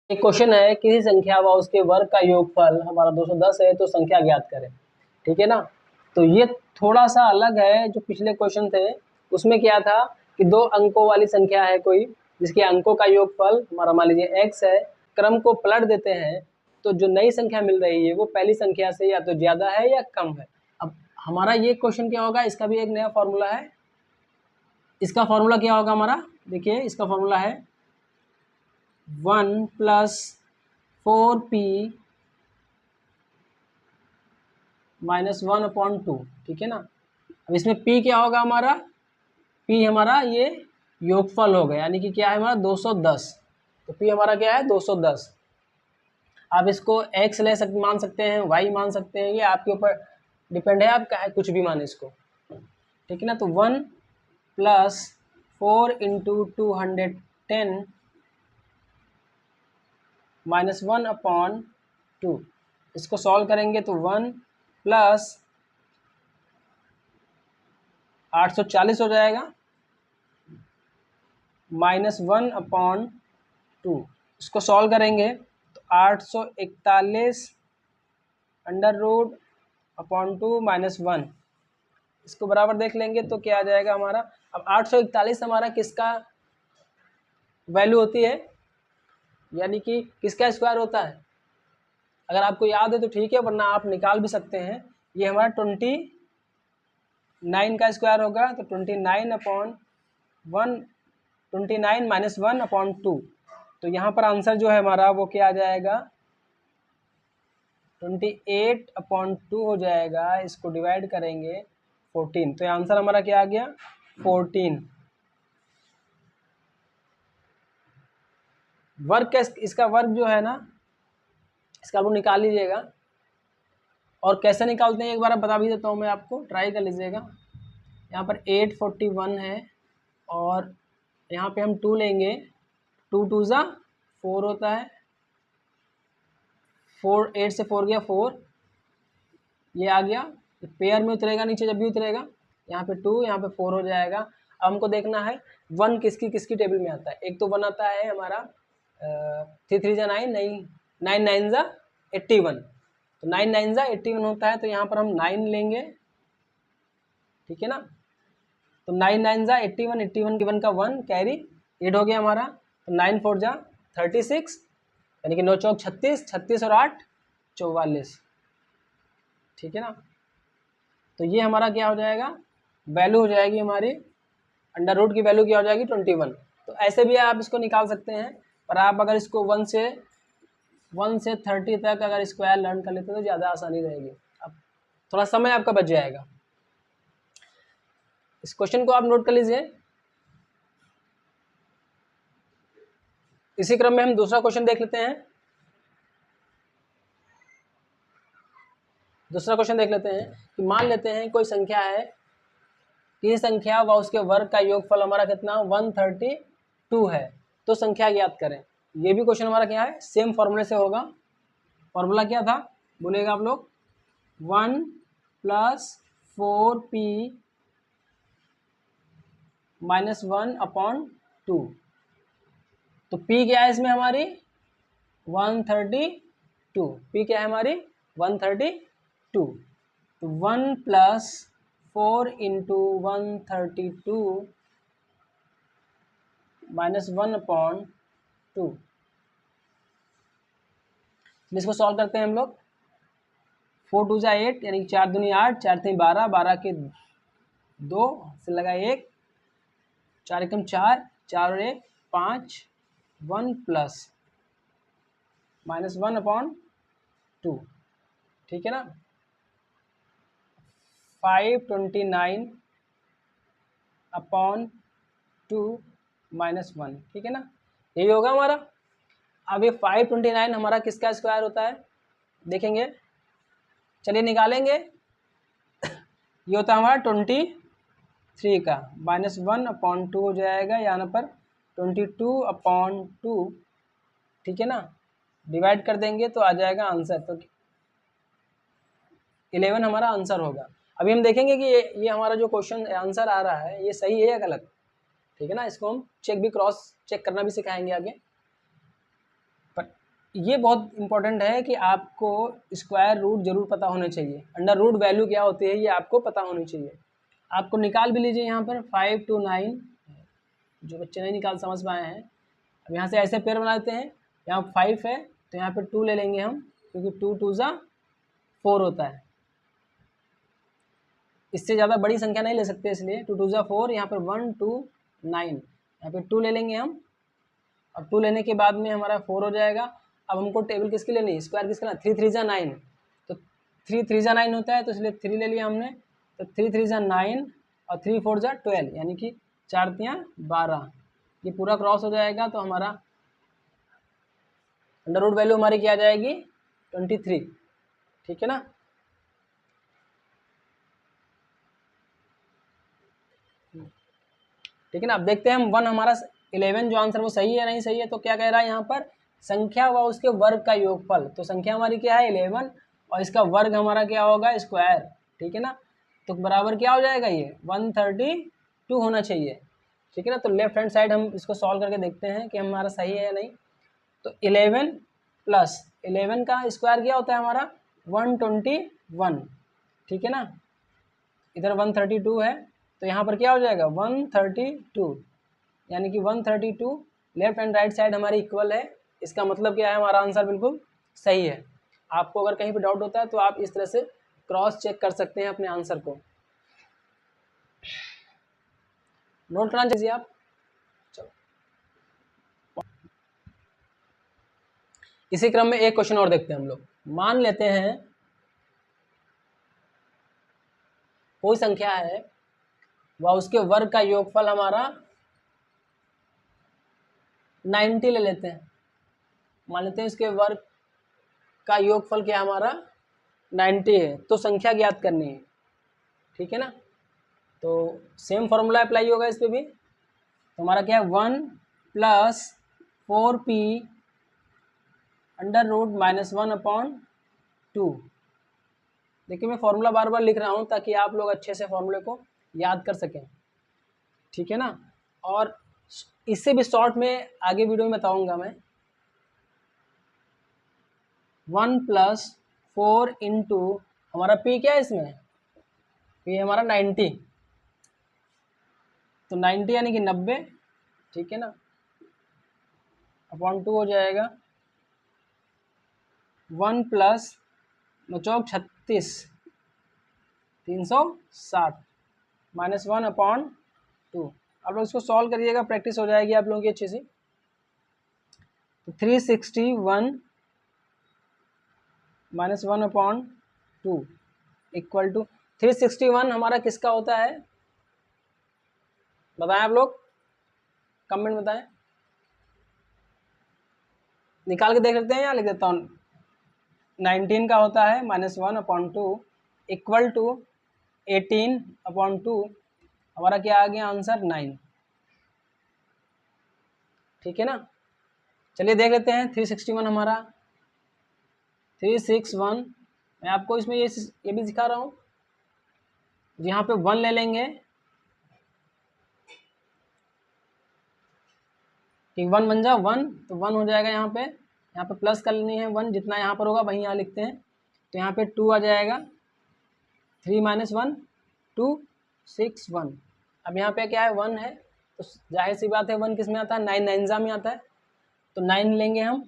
एक क्वेश्चन है, किसी संख्या व उसके वर्ग का योगफल हमारा 210 है तो संख्या ज्ञात करें। ठीक है ना। तो ये थोड़ा सा अलग है, जो पिछले क्वेश्चन थे उसमें क्या था कि दो अंकों वाली संख्या है कोई, जिसके अंकों का योगफल हमारा मान लीजिए x है, क्रम को पलट देते हैं तो जो नई संख्या मिल रही है वो पहली संख्या से या तो ज्यादा है या कम है। अब हमारा ये क्वेश्चन क्या होगा, इसका भी एक नया फॉर्मूला है। इसका फॉर्मूला क्या होगा हमारा, देखिए इसका फॉर्मूला है 1 + 4p - 1/2। ठीक है ना। अब इसमें p क्या होगा हमारा, p हमारा ये योगफल होगा, यानी कि क्या है हमारा 210। तो p हमारा क्या है 210। आप इसको x मान सकते हैं, y मान सकते हैं, ये आपके ऊपर डिपेंड है, आप कुछ भी माने इसको। ठीक है ना। तो 1 + 4 × 210 - 1/2। इसको सॉल्व करेंगे तो 1 + 840 हो जाएगा -1/2। इसको सॉल्व करेंगे तो 841 √2 - 1। इसको बराबर देख लेंगे तो क्या आ जाएगा हमारा। अब 841 हमारा किसका वैल्यू होती है, यानी कि किसका स्क्वायर होता है। अगर आपको याद है तो ठीक है, वरना आप निकाल भी सकते हैं। ये हमारा 29 का स्क्वायर होगा, तो 29 - 1/2। तो यहाँ पर आंसर जो है हमारा वो क्या आ जाएगा 28/2 हो जाएगा। इसको डिवाइड करेंगे 14, तो आंसर हमारा क्या आ गया 14। वर्ग का इसका वर्ग जो है ना, इसका वो निकाल लीजिएगा। और कैसे निकालते हैं एक बार बता भी देता हूँ मैं आपको, ट्राई कर लीजिएगा। यहाँ पर 841 है और यहाँ पे हम 2 लेंगे, 2 2 ज़ा 4 होता है, 4 8 से 4 गया 4, ये आ गया। पेयर में उतरेगा नीचे जब भी उतरेगा, यहाँ पे 2 यहाँ पे 4 हो जाएगा। अब हमको देखना है 1 किसकी किसकी टेबल में आता है। एक तो 1 आता है हमारा 3 3 ज़ा 9, नहीं 9 9 ज़ा 81, तो 9 9 ज़ा 81 होता है। तो यहाँ पर हम 9 लेंगे। ठीक है ना। तो 9 9 ज़ा 81, 81 का 1 कैरी 8 हो गया हमारा। तो 9 4 ज़ा 36, यानी कि 9 चौक 36, 36 और 8 44। ठीक है ना। तो ये हमारा क्या हो जाएगा, वैल्यू हो जाएगी हमारी, अंडर रूट की वैल्यू क्या हो जाएगी 21। तो ऐसे भी आप इसको निकाल सकते हैं, पर आप अगर इसको 1 से 30 तक अगर स्क्वायर लर्न कर लेते हैं तो ज़्यादा आसानी रहेगी। अब थोड़ा समय आपका बच जाएगा। इस क्वेश्चन को आप नोट कर लीजिए। इसी क्रम में हम दूसरा क्वेश्चन देख लेते हैं। दूसरा क्वेश्चन देख लेते हैं कि मान लेते हैं कोई संख्या है, किसी संख्या व उसके वर्ग का योगफल हमारा कितना 132 है, तो संख्या ज्ञात करें। ये भी क्वेश्चन हमारा क्या है, सेम फॉर्मूले से होगा। फॉर्मूला क्या था बोलेगा आप लोग, 1 + 4p - 1/2। तो p क्या है इसमें हमारी 132, p क्या है हमारी 132। तो 1 + 4 × 132 - 1/2। इसको सॉल्व करते हैं हम लोग। 4 2 ज़ा 8, यानी 4 दूनी 8, 4 3 12, 12 के 2 से लगा 1, 4 एकम 4, 4 और 1 5, 1 + -1/2। ठीक है ना। 529/2 - 1। ठीक है ना, यही होगा हमारा। अब ये 529 हमारा किसका स्क्वायर होता है देखेंगे, चलिए निकालेंगे। ये होता है हमारा 23 का, -1/2 हो जाएगा यहाँ पर 22/2। ठीक है ना, डिवाइड कर देंगे तो आ जाएगा आंसर। तो 11 हमारा आंसर होगा। अभी हम देखेंगे कि ये हमारा जो क्वेश्चन आंसर आ रहा है ये सही है या गलत। ठीक है ना, इसको हम चेक भी क्रॉस चेक करना भी सिखाएंगे आगे। पर ये बहुत इंपॉर्टेंट है कि आपको स्क्वायर रूट जरूर पता होने चाहिए, अंडर रूट वैल्यू क्या होती है ये आपको पता होनी चाहिए। आपको निकाल भी लीजिए यहाँ पर 5 to 9, जो बच्चे नहीं निकाल समझ पाए हैं। अब यहाँ से ऐसे पेयर बनाते हैं, यहाँ 5 है तो यहाँ पे 2 ले लेंगे हम, क्योंकि 2 2 जा 4 होता है। इससे ज़्यादा बड़ी संख्या नहीं ले सकते, इसलिए 2 2 जा 4, यहाँ पर 1 2 9, यहाँ पे 2 ले लेंगे हम। अब 2 लेने के बाद में हमारा 4 हो जाएगा। अब हमको टेबल किसकी लेनी है, स्क्वायर किसका, 3 3 जा 9, तो 3 3 जा 9 होता है, तो इसलिए 3 ले लिया हमने। तो 3 3 जा 9 और 3 4 जा 12, यानी कि 4 3 12, ये पूरा क्रॉस हो जाएगा। तो हमारा अंडर रूट वैल्यू हमारी क्या आ जाएगी, 23, ठीक है ना। ठीक है ना। अब देखते हैं हम 1 हमारा 11 जो आंसर वो सही है नहीं सही है। तो क्या कह रहा है यहाँ पर, संख्या व उसके वर्ग का योगफल। तो संख्या हमारी क्या है 11 और इसका वर्ग हमारा क्या होगा स्क्वायर, ठीक है ना। तो बराबर क्या हो जाएगा, ये 132 होना चाहिए, ठीक है ना। तो लेफ्ट हैंड साइड हम इसको सॉल्व करके देखते हैं कि हमारा सही है या नहीं। तो 11 प्लस 11 का स्क्वायर क्या होता है हमारा 121, ठीक है ना। इधर 132 है तो यहाँ पर क्या हो जाएगा 132, यानी कि 132 लेफ्ट एंड राइट साइड हमारी इक्वल है। इसका मतलब क्या है, हमारा आंसर बिल्कुल सही है। आपको अगर कहीं पर डाउट होता है तो आप इस तरह से क्रॉस चेक कर सकते हैं अपने आंसर को। नोट करना चाहिए आप। चलो, इसी क्रम में एक क्वेश्चन और देखते हैं हम लोग। मान लेते हैं कोई संख्या है व उसके वर्ग का योगफल हमारा 90 ले लेते हैं। मान लेते हैं इसके वर्ग का योगफल क्या हमारा 90 है, तो संख्या ज्ञात करनी है, ठीक है ना। तो सेम फॉर्मूला अप्लाई होगा इस पे भी। तो हमारा क्या है 1 प्लस 4p अंडर रूट -1/2। देखिए मैं फॉर्मूला बार बार लिख रहा हूँ ताकि आप लोग अच्छे से फॉर्मूले को याद कर सकें, ठीक है ना। और इससे भी शॉर्ट में आगे वीडियो में बताऊंगा मैं। 1 प्लस 4 इंटू हमारा p क्या है इसमें, p हमारा 90, तो 90 यानी कि 90, ठीक है ना, अपॉन 2 हो जाएगा 1 प्लस 36 360 -1/2। आप लोग इसको सॉल्व करिएगा, प्रैक्टिस हो जाएगी आप लोगों की अच्छी सी। तो 361 -1/2 इक्वल टू 361 हमारा किसका होता है, बताएं आप लोग, कमेंट बताएं। निकाल के देख लेते हैं या लिख देता हूँ। 19 का होता है -1/2 इक्वल टू 18/2। हमारा क्या आ गया आंसर 9, ठीक है ना। चलिए देख लेते हैं 361 हमारा 361। मैं आपको इसमें ये भी सिखा रहा हूँ, यहाँ पे 1 ले लेंगे कि 1 बन जा 1, तो 1 हो जाएगा। यहाँ पे प्लस कर लेनी है 1, जितना यहाँ पर होगा वहीं यहाँ लिखते हैं। तो यहाँ पे 2 आ जाएगा, 3 - 1 2 6 1। अब यहाँ पे क्या है 1 है, तो जाहिर सी बात है 1 किस में आता है 9 9 जा में आता है। तो 9 लेंगे हम,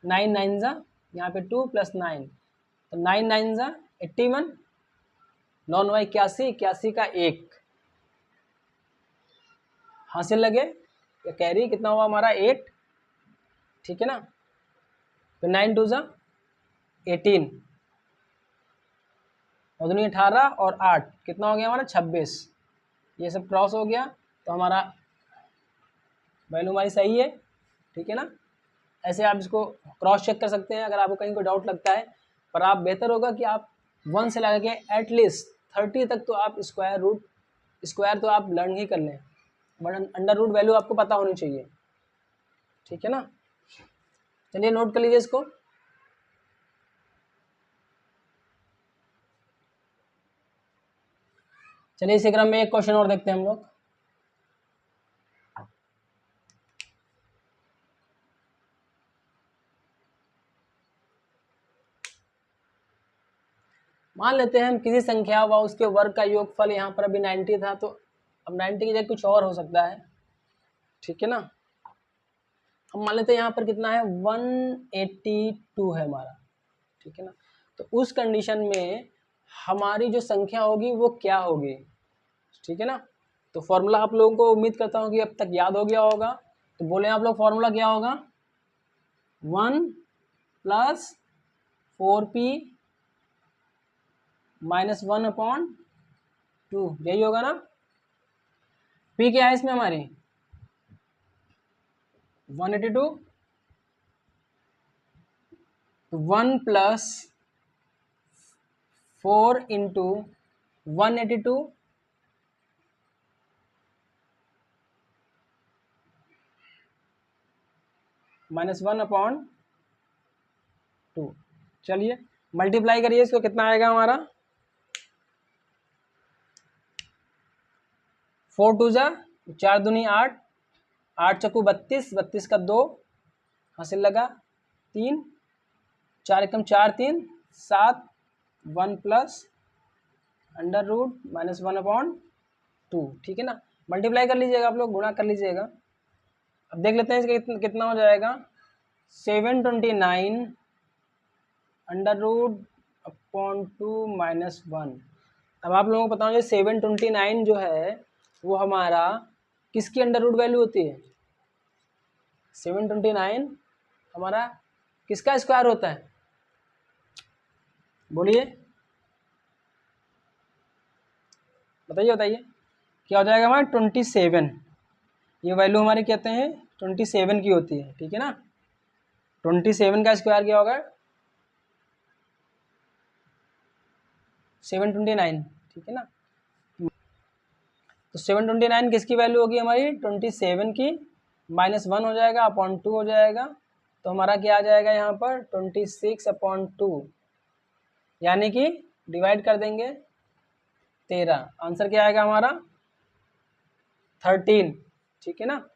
9 9 जा, यहाँ पे 2 + 9, तो 9 9 जा 81, 9 9 81, 81 का 1 हासिल लगे या कैरी, कितना हुआ हमारा 8, ठीक है ना। तो 9 2 जा 18 और 2 18 और 8 कितना हो गया हमारा 26। ये सब क्रॉस हो गया तो हमारा वैल्यू हमारी सही है, ठीक है ना। ऐसे आप इसको क्रॉस चेक कर सकते हैं अगर आपको कहीं कोई डाउट लगता है। पर आप बेहतर होगा कि आप 1 से लगा के एटलीस्ट 30 तक तो आप स्क्वायर तो आप लर्न ही कर लें, बट अंडर रूट वैल्यू आपको पता होनी चाहिए, ठीक है ना। चलिए नोट कर लीजिए इसको। चलिए इसी क्रम में एक क्वेश्चन और देखते हैं हम लोग। मान लेते हैं हम किसी संख्या व उसके वर्ग का योगफल, यहाँ पर अभी 90 था तो अब 90 की जगह कुछ और हो सकता है, ठीक है ना। हम मान लेते हैं यहाँ पर कितना है 182 है हमारा, ठीक है ना। तो उस कंडीशन में हमारी जो संख्या होगी वो क्या होगी, ठीक है ना। तो फॉर्मूला आप लोगों को उम्मीद करता हूँ कि अब तक याद हो गया होगा। तो बोले आप लोग फॉर्मूला क्या होगा, 1 + 4p - 1/2, यही होगा ना। p क्या है इसमें हमारी 182, तो 1 + 4 × 182 -1/2। चलिए मल्टीप्लाई करिए इसको, कितना आएगा हमारा 4 2 जा 4 दूनी 8, 8 चक्कू 32, 32 का 2 हासिल लगा 3, 4 एकम 4 3 7, 1 + √-1/2, ठीक है ना। मल्टीप्लाई कर लीजिएगा आप लोग, गुणा कर लीजिएगा। अब देख लेते हैं इसका कितना हो जाएगा, 729 √/2 - 1। अब आप लोगों को बताओ ये 729 जो है वो हमारा किसकी अंडर रूट वैल्यू होती है, 729 हमारा किसका स्क्वायर होता है, बोलिए बताइए बताइए, क्या हो जाएगा हमारा 27। ये वैल्यू हमारी कहते हैं 27 की होती है, ठीक है ना। 27 का स्क्वायर क्या होगा 729, ठीक है ना। तो 729 किसकी वैल्यू होगी हमारी 27 की, -1 हो जाएगा /2 हो जाएगा, तो हमारा क्या आ जाएगा यहाँ पर 26/2, यानी कि डिवाइड कर देंगे 13, आंसर क्या आएगा हमारा 13, ठीक है ना।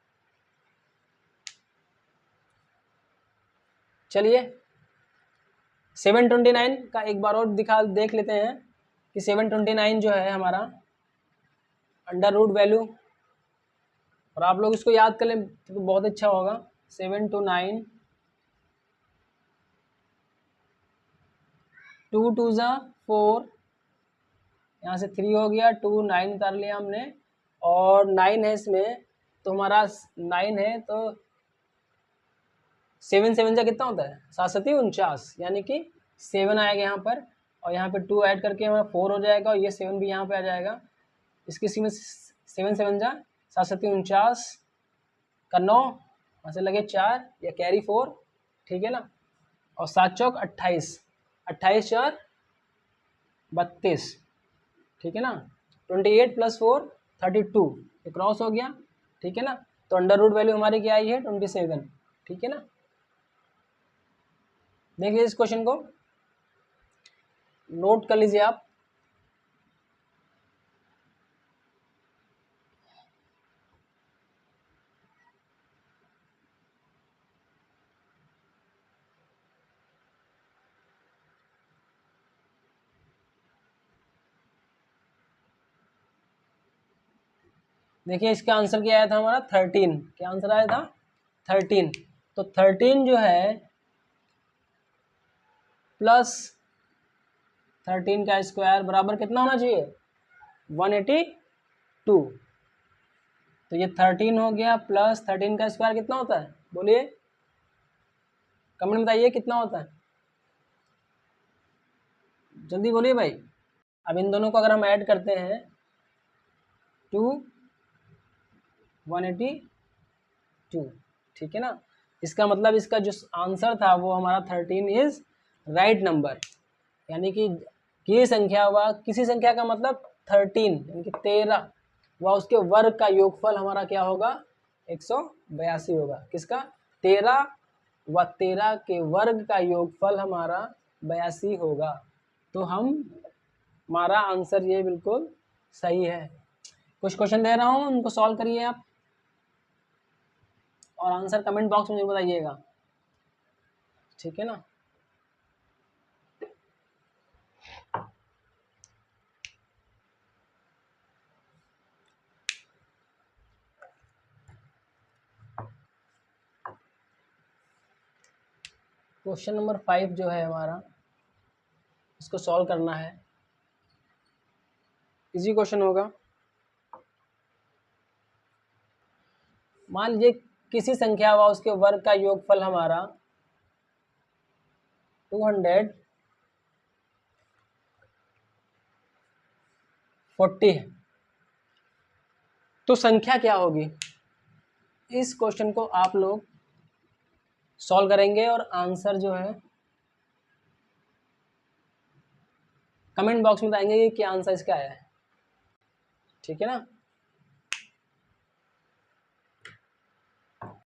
चलिए 729 का एक बार और देख लेते हैं कि 729 जो है हमारा अंडर रूट वैल्यू, और आप लोग इसको याद कर लें तो बहुत अच्छा होगा। 729 2 2 ज़ा 4, यहाँ से 3 हो गया, 2 9 उतार लिया हमने, और 9 है इसमें, तो हमारा 9 है तो 7 7 जा कितना होता है 7 7 49, यानी कि 7 आएगा यहाँ पर, और यहाँ पे 2 ऐड करके हमारा 4 हो जाएगा, और ये 7 भी यहाँ पे आ जाएगा। इसकी सी में 7 7 जा 7 7 49 का 9, वहाँ से लगे 4 या कैरी 4, ठीक है ना। और 7 चौक 28, 28 4 32, ठीक है ना। 28 + 4 32, ये क्रॉस हो गया, ठीक है ना। तो अंडर रूट वैल्यू हमारी क्या आई है 27, ठीक है ना। देखिए इस क्वेश्चन को नोट कर लीजिए आप। देखिए इसका आंसर क्या आया था हमारा 13, क्या आंसर आया था 13। तो 13 जो है प्लस 13 का स्क्वायर बराबर कितना होना चाहिए 182। तो ये 13 हो गया प्लस 13 का स्क्वायर कितना होता है, बोलिए कमेंट बताइए कितना होता है, जल्दी बोलिए भाई। अब इन दोनों को अगर हम ऐड करते हैं 2 182, ठीक है ना। इसका मतलब इसका जो आंसर था वो हमारा 13 इज राइट नंबर, यानी कि ये संख्या व किसी संख्या का मतलब 13 यानी कि 13 व उसके वर्ग का योगफल हमारा क्या होगा 182 होगा। किसका 13 व 13 के वर्ग का योगफल हमारा 82 होगा। तो हमारा आंसर ये बिल्कुल सही है। कुछ क्वेश्चन दे रहा हूँ उनको सॉल्व करिए आप, और आंसर कमेंट बॉक्स में जरूर बताइएगा, ठीक है ना। क्वेश्चन नंबर 5 जो है हमारा, इसको सॉल्व करना है। इजी क्वेश्चन होगा। मान लीजिए किसी संख्या व उसके वर्ग का योगफल हमारा 240 है, तो संख्या क्या होगी? इस क्वेश्चन को आप लोग सॉल्व करेंगे और आंसर जो है कमेंट बॉक्स में बताएंगे कि क्या आंसर इसका है। ठीक है ना।